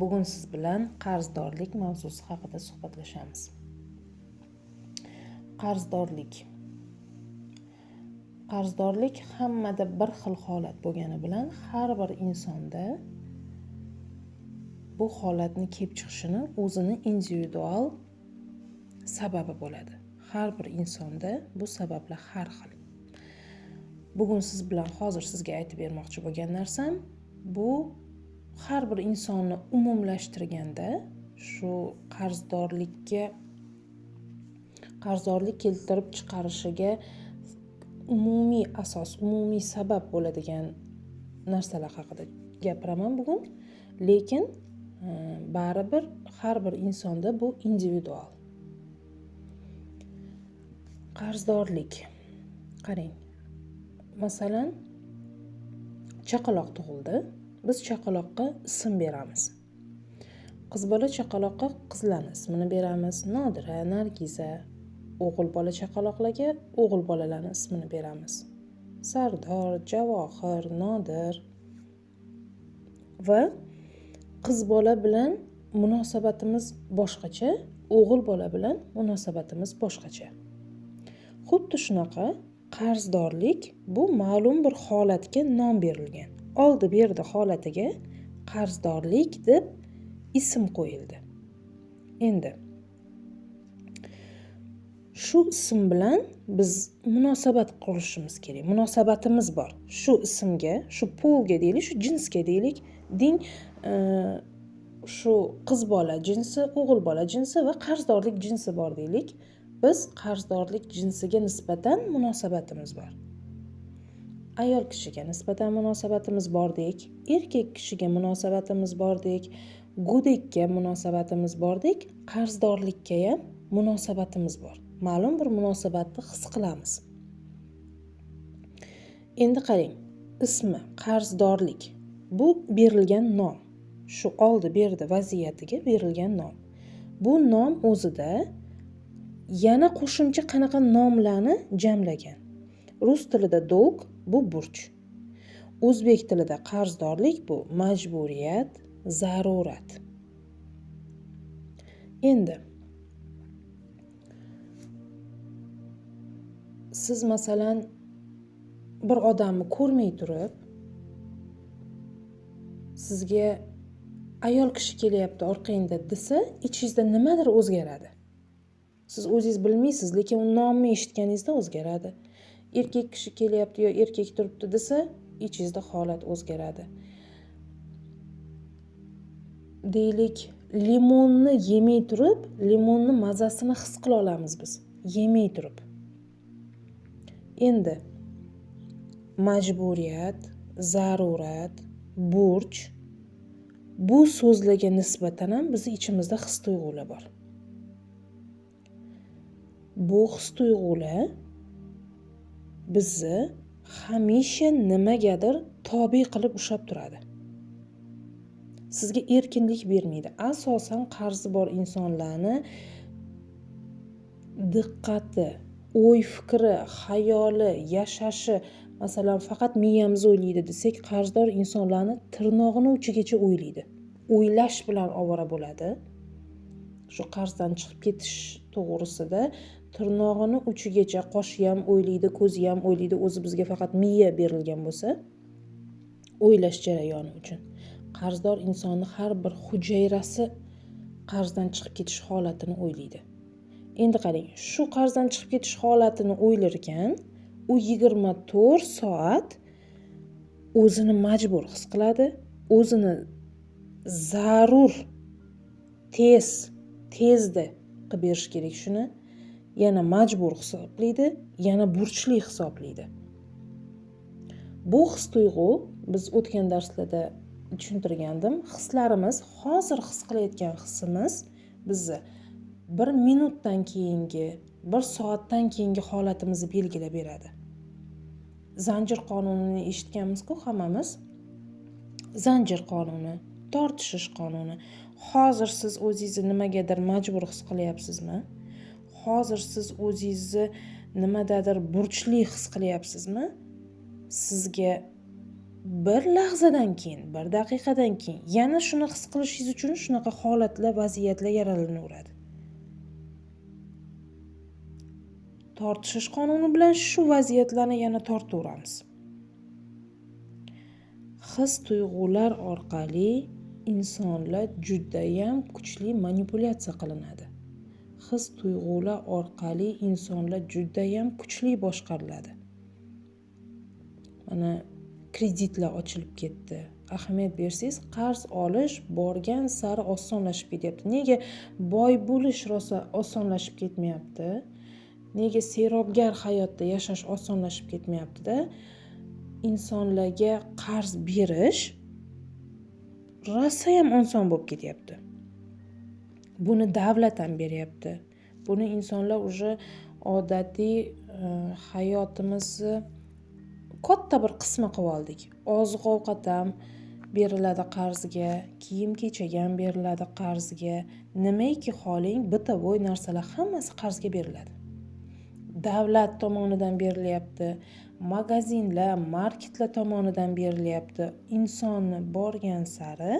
Bugun siz bilan qarzdorlik mavzusi haqida suhbatlashamiz. Qarzdorlik hammada bir xil holat bo'lgani bilan har bir insonda bu holatni kelib chiqishini o'zini individual sababi bo'ladi. Har bir insonda bu sabablar har xil. Bugun siz bilan hozir sizga aytib bermoqchi bo'lgan narsam bu har bir insonni umumlashtirganda shu qarzdorlik keltirib chiqarishiga umumiy asos, umumiy sabab bo'ladigan narsalar haqida gapiraman bugun. Lekin baribir har bir insonda bu individual. Qarzdorlik. Qarang. Masalan, chaqaloq tug'ildi. Biz chaqaloqqa ism beramiz. Qiz bola chaqaloqqa qizlarning ismini beramiz. Nodira, Nargiza. O'g'il bola chaqaloqlarga o'g'il bolalarning ismini beramiz. Sardor, Javohir, Nodir. Va qiz bola bilan munosabatimiz boshqacha, o'g'il bola bilan munosabatimiz boshqacha. Xuddi shunaqa qarzdorlik bu ma'lum bir holatga nom berilgan. Oldi berdi holatiga qarzdorlik deb ism qo'yildi. Endi shu ism bilan biz munosabat qurishimiz kerak. Munosabatimiz bor. Shu ismga, shu polga deylik, shu jinsga deylik, shu qiz bola jinsi, o'g'il bola jinsi va qarzdorlik jinsi bor deylik. Biz qarzdorlik jinsiga nisbatan munosabatimiz bor. Ayol kishiga nisbatan munosabatimiz bordek, erkak kishiga munosabatimiz bordek, go'dakka munosabatimiz bordek, qarzdorlikka ham munosabatimiz bor. Ma'lum bir munosabatni his qilamiz. Endi qarang, ismi qarzdorlik. Bu berilgan nom. Shu oldi berdi vaziyatiga berilgan nom. Bu nom o'zida yana qo'shimcha qanaqa nomlarni jamlagan. Rus tilida dolg bu burch. O'zbek tilida qarzdorlik bu majburiyat, zarurat. Endi siz masalan bir odamni ko'rmay turib sizga ayol kishi kelyapti orqangda desa, ichingizda nimadir o'zgaradi. Siz o'zingiz bilmaysiz, lekin u nomni eshitganingizda o'zgaradi. Erkak kishi kelyapti yo erkak turibdi desa, ichingizda holat o'zgaradi. Deylik, limonni yemay turib, limonni mazasini his qila olamiz biz, yemay turib. Endi majburiyat, zarurat, burch bu so'zlarga nisbatan ham bizning ichimizda his-tuyg'ular bor. Bu his-tuyg'ular bizni hamisha nimagadir tobe qilib ushlab turadi. Sizga erkinlik bermaydi. Asosan qarzi bor insonlarni diqqati, o'y fikri, xayoli, yashashi, masalan, faqat miyamiz o'ylaydi desak, qarzdor insonlarni tirnog'ini uchigacha o'ylaydi. O'ylash bilan ovora bo'ladi. Shu qarzdan chiqib ketish to'g'risida tirnog'ini uchigacha qoshi ham o'ylaydi, ko'zi ham o'ylaydi. O'zi bizga faqat miya berilgan bo'lsa, o'ylash jarayoni uchun. Qarzdor insonni har bir hujayrasi qarzdan chiqib ketish holatini o'ylaydi. Endi qarang, shu qarzdan chiqib ketish holatini o'ylar ekan, u 24 soat o'zini majbur his qiladi, o'zini zarur tezda qilib berish kerak shuni, yana majbur hisoblaydi, yana burchli hisoblaydi. Bu his-tuyg'u biz o'tgan darslarda tushuntirgandim. Hislarimiz, hozir his qilayotgan hissimiz bizni 1 minutdan keyingi, 1 soatdan keyingi holatimizni belgilab beradi. Zanjir qonunini eshitganmiz-ku hammamiz. Zanjir qonuni, tortishish qonuni. Hozir siz o'zingizni nimagadir majbur his qilyapsizmi? Hozir siz o'zingizni nimadadir burchli his qilyapsizmi? Sizga bir lahzadan keyin, bir daqiqadan keyin yana shuni his qilishingiz uchun shunaqa holatlar, vaziyatlar yaralanaveradi. Tortishish qonuni bilan shu vaziyatlarni yana tortaveramiz. His-tuyg'ular orqali insonlar judayam kuchli manipulyatsiya qilinadi. His-tuyg'ular orqali insonlar judayam kuchli boshqariladi. Mana kreditlar ochilib ketdi. Ahamiyat bersangiz, qarz olish borgan sari osonlashib ketyapti. Nega boy bo'lish rosa osonlashib ketmayapti? Nega serobgar hayotda yashash osonlashib ketmayapti-da? Insonlarga qarz berish rosa ham oson bo'lib ketyapti. Buni davlat ham beryapti. Buni insonlar уже odatiy hayotimizni katta bir qismi qilib oldik. Oziq-ovqat ham beriladi qarzga, kiyim-kechak ham beriladi qarzga. Nimaiki xohlang, bitovoy narsalar hammasi qarzga beriladi. Davlat tomonidan berilyapti, magazinlar, marketlar tomonidan berilyapti. Insonni borgan sari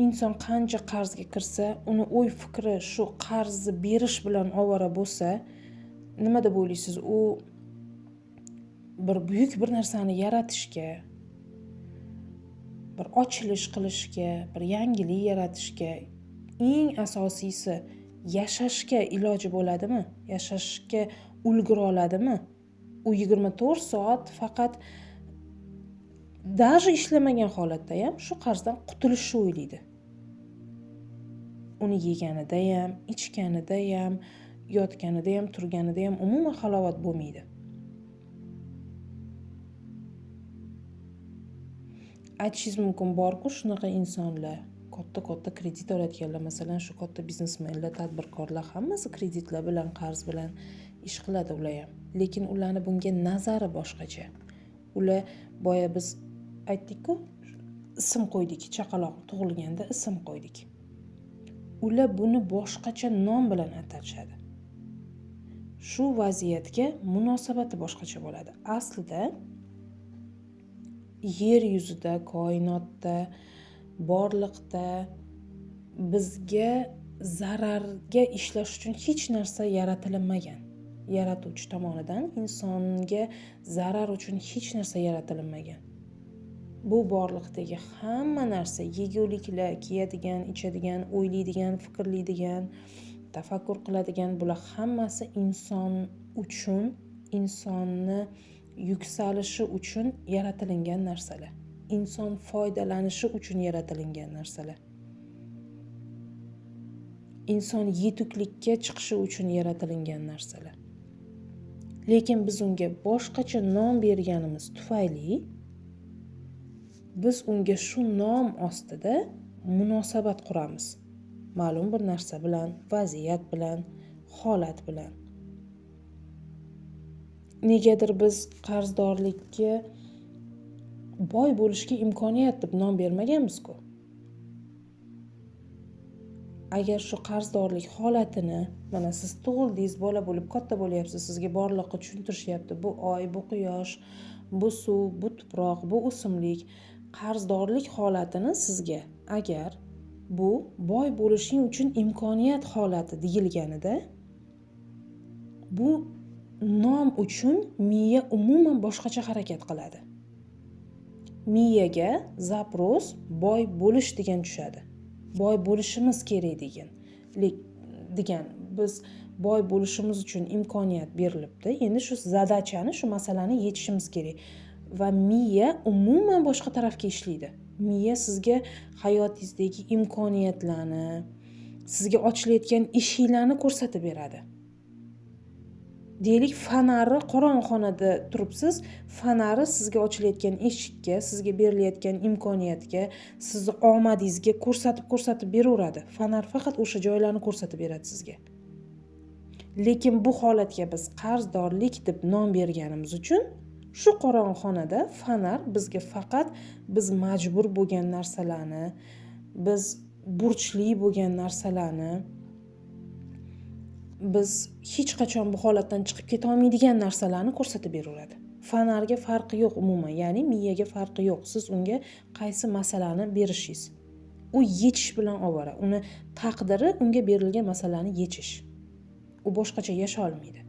inson qancha qarzga kirsa, uni o'y fikri shu qarzni berish bilan ovora bo'lsa, nima deb o'ylaysiz? U bir buyuk bir narsani yaratishga, bir ochilish qilishga, bir yangilik yaratishga, eng asosiysi yashashga iloji bo'ladimi? Yashashga ulgura oladimi? U 24 soat faqat даже ishlamagan holatda ham shu qarzdan qutulishni o'ylaydi. Uni yeganida ham, ichganida ham, yotganida ham, turganida ham umuman halovat bo'lmaydi. Aytishingiz mumkin borku shunaqa insonlar, katta kredit oladiganlar, masalan, shu katta biznesmenlar, tadbirkorlar hammasi kreditlar bilan, qarz bilan ish qiladi ular ham. Lekin ularni bunga nazari boshqacha. Ular boya biz aytdik-ku, ism qo'ydik, chaqaloq tug'ilganda ism qo'ydik. Ular buni boshqacha nom bilan atashadi. Shu vaziyatga munosabati boshqacha bo'ladi. Aslida yer yuzida, koinotda, borliqda bizga zararga ishlash uchun hech narsa yaratilmagan. Yaratuvchi tomonidan insonga zarar uchun hech narsa yaratilmagan. Bu borliqdagi hamma narsa, yeguliklar, kiyadigan, ichadigan, o'ylaydigan, fikrlaydigan, tafakkur qiladigan, bular hammasi inson uchun, insonni yuksalishi uchun yaratilingan narsalar. Inson foydalanishi uchun yaratilingan narsalar. Inson yetuklikka chiqishi uchun yaratilingan narsalar. Lekin biz unga boshqacha nom berganimiz tufayli biz unga shu nom ostida munosabat quramiz. Ma'lum bir narsa bilan, vaziyat bilan, holat bilan. Negadir biz qarzdorlikka boy bo'lishga imkoniyat deb nom bermaganmiz-ku. Agar shu qarzdorlik holatini, mana siz tug'ildingiz, bola bo'lib katta bo'lyapsiz, sizga borliqqa tushuntirishyapti. Bu oy, bu quyosh, bu suv, bu tuproq, bu o'simlik. Qarzdorlik holatini sizga agar bu boy bo'lishing uchun imkoniyat holati deyilganida, bu nom uchun miya umuman boshqacha harakat qiladi. Miyaga zapros boy bo'lish degan tushadi. Boy bo'lishimiz kerak degan. Biz boy bo'lishimiz uchun imkoniyat berilibdi. Endi shu zadachani, shu masalani yechishimiz kerak. Va miya umuman boshqa tarafga ishlaydi. Miya sizga hayotingizdagi imkoniyatlarni, sizga ochilayotgan eshiklarni ko'rsatib beradi. Deylik, fonari qorong'xonada turibsiz, fonari sizga ochilayotgan eshikka, sizga berilayotgan imkoniyatga, sizni omadingizga ko'rsatib beraveradi. Fonar faqat o'sha joylarni ko'rsatib beradi sizga. Lekin bu holatga biz qarzdorlik deb nom berganimiz uchun shu qorong'xonada fonar bizga faqat biz majbur bo'lgan narsalarni, biz burchli bo'lgan narsalarni, biz hech qachon bu holatdan chiqib keta olmaydigan narsalarni ko'rsatib beraveradi. fonarga farqi yo'q umuman, ya'ni miyaga farqi yo'q. Siz unga qaysi masalani berishingiz. U yechish bilan ovora. Uni taqdiri unga berilgan masalani yechish. U boshqacha yasha olmaydi.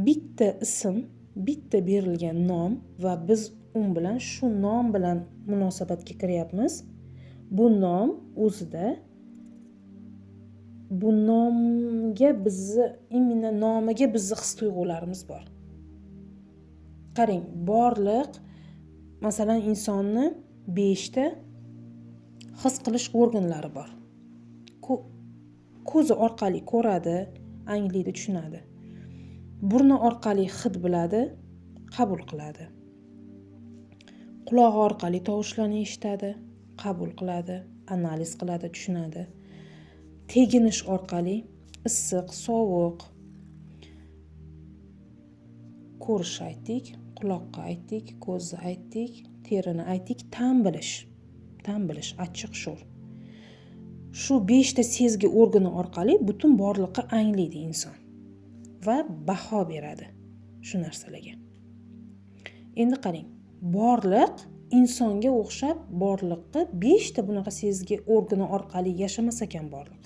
Bitta ism, bitta berilgan nom va biz bilan shu nom bilan munosabatga kiryapmiz. Bu nom o'zida bu nomga imенно nomiga bizni his-tuyg'ularimiz bor. Qarang, borliq masalan insonni 5 ta his qilish organlari bor. Ko'zi orqali ko'radi, anglaydi, tushunadi. Burni orqali hid biladi, qabul qiladi. Qulog'i orqali tovushlarni eshitadi, qabul qiladi, analiz qiladi, tushunadi. Teginish orqali issiq, sovuq, ko'rish aytdik, quloqqa aytdik, ko'zni aytdik, terini aytdik, tan bilish, achchiq sho'r. Shu 5 ta sezgi organi orqali butun borliqqa anglaydi inson va baho beradi shu narsalarga. Endi qarang, borliq insonga o'xshab borliqqa 5 ta bunaqa sezgi organi orqali yashamas ekan borliq.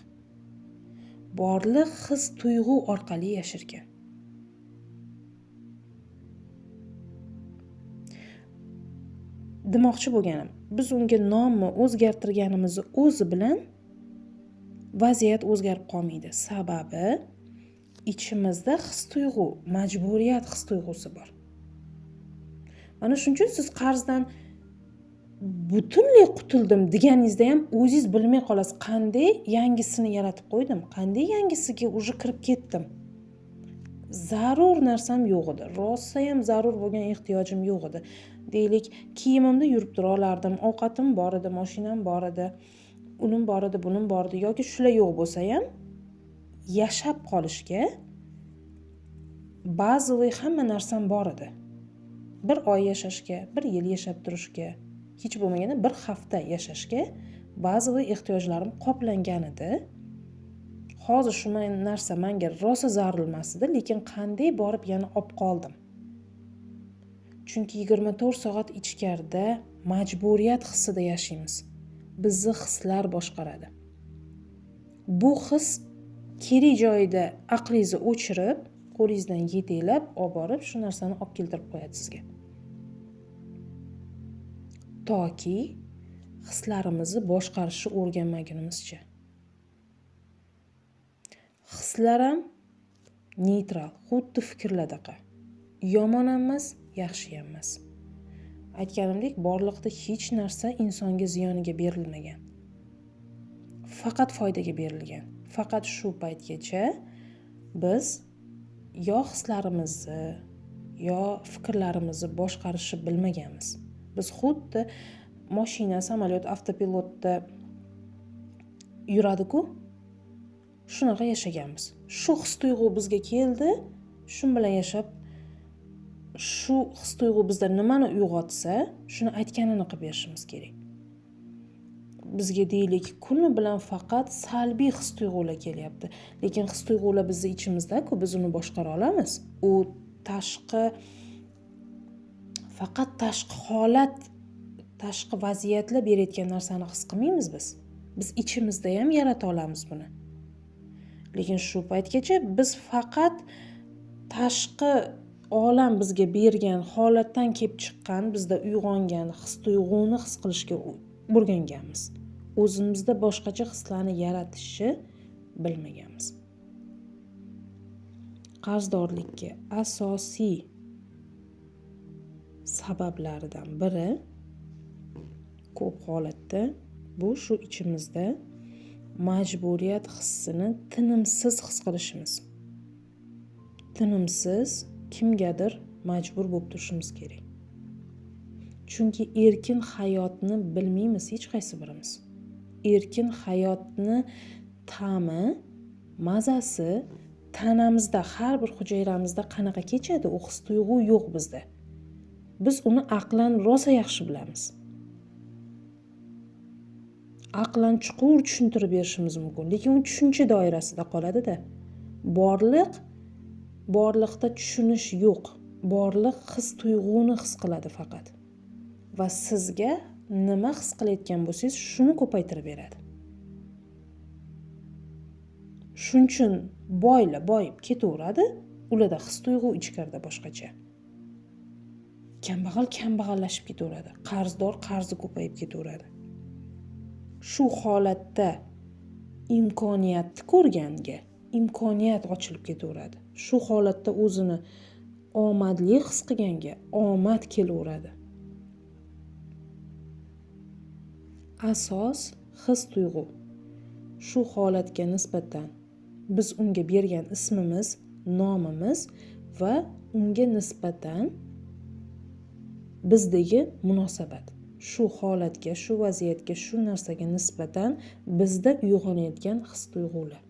Borliq his-tuyg'u orqali yasharkan. Demoqchi bo'lganim, biz unga nomni o'zgartirganimiz o'zi bilan vaziyat o'zgarib qolmaydi. Sababi ichimizda his-tuyg'u, majburiyat his-tuyg'usi bor. Mana shuning uchun siz qarzdan butunlay qutuldim deganingizda ham o'zingiz bilmay qolasiz, qanday yangisini yaratib qo'ydim, qanday yangisiga уже kirib ketdim. Zarur narsam yo'q edi. Rosa ham zarur bo'lgan ehtiyojim yo'q edi. Deylik, kiyimimda yurib tura olardim, ovqatim bor edi, mashinam bor edi, unim bor edi, bunim bor edi yoki shular yo'q bo'lsa ham yashab qolishga ba'zi hamma narsam bor edi. Bir oy yashashga, bir yil yashab turishga, hech bo'lmaganda bir hafta yashashga ba'zi ehtiyojlarim qoplangan edi. Hozir shu narsa menga rosa zarur emas edi, lekin qanday borib yana olib qoldim. Chunki 24 soat ichkarida majburiyat hissida yashaymiz. Bizni hislar boshqaradi. Bu his kerak joyida aqlingizni o'chirib, qo'lingizdan yetaklab olib borib shu narsani olib keltirib qo'yadi sizga. Toki hislarimizni boshqarishni o'rganmagunimizcha. Hislar ham neytral, xuddi fikrlardaqa. Yomon emas, yaxshi emas. Aytganimdek, borliqda hech narsa insonga ziyoniga berilmagan. Faqat foydaga berilgan. Faqat shu paytgacha biz yo hislarimizni, yo fikrlarimizni boshqarishni bilmaganmiz. Biz xuddi mashina, samolyot, avtopilotda yuradi-ku, shunaqa yashaganmiz. Shu his-tuyg'u bizga keldi, shu bilan yashab, shu his-tuyg'u bizda nimani uyg'otsa, shuni aytganini qilib berishimiz kerak. Bizga deylik, kuni bilan faqat salbiy his-tuyg'ular kelyapti. Lekin his-tuyg'ular bizning ichimizda-ku, biz uni boshqara olamiz. U faqat tashqi holat, tashqi vaziyatlar berayotgan narsani his qilmaymiz biz. Biz ichimizda ham yarata olamiz buni. Lekin shu paytgacha biz faqat tashqi olam bizga bergan holatdan kelib chiqqan, bizda uyg'ongan his-tuyg'uni his qilishga o'rganganmiz. O'zimizda boshqacha hislarni yaratishni bilmaganmiz. Qarzdorlikka asosiy sabablaridan biri ko'p holatda bu shu ichimizda majburiyat hissini tinimsiz his qilishimiz. Tinimsiz kimgadir majbur bo'lib turishimiz kerak. Chunki erkin hayotni bilmaymiz hech qaysi birimiz. Erkin hayotni ta'mi, mazasi tanamizda, har bir hujayramizda qanaqa kechadi, u his-tuyg'u yo'q bizda. Biz uni aqlan rosa yaxshi bilamiz. Aqlan chuqur tushuntirib berishimiz mumkin, lekin u tushuncha doirasida qoladi-da. Borliq Borliqda tushunish yo'q. Borliq his tuyg'uni his qiladi faqat. Va sizga nima his qilayotgan bo'lsangiz, shuni ko'paytirib beradi. Shuning uchun boylar boyib ketaveradi, ularda his tuyg'u ichkarida boshqacha. Kambag'al kambag'allashib ketaveradi, qarzdor qarzi ko'payib ketaveradi. Shu holatda imkoniyatni ko'rganga imkoniyat ochilib ketaveradi. Shu holatda o'zini omadli his qilganga omad kelaveradi. Asos his tuyg'u. Shu holatga nisbatan biz unga bergan ismimiz, nomimiz va unga nisbatan bizdagi munosabat. Shu holatga, shu vaziyatga, shu narsaga nisbatan bizda uyg'onayotgan his tuyg'ular.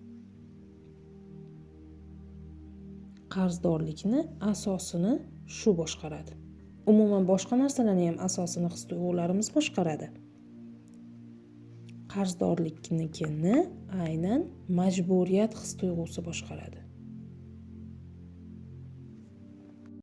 Qarzdorlikni asosini shu boshqaradi. Umuman boshqa narsalarni ham asosini his tuyg'ularimiz boshqaradi. Qarzdorliknikini aynan majburiyat his tuyg'usi boshqaradi.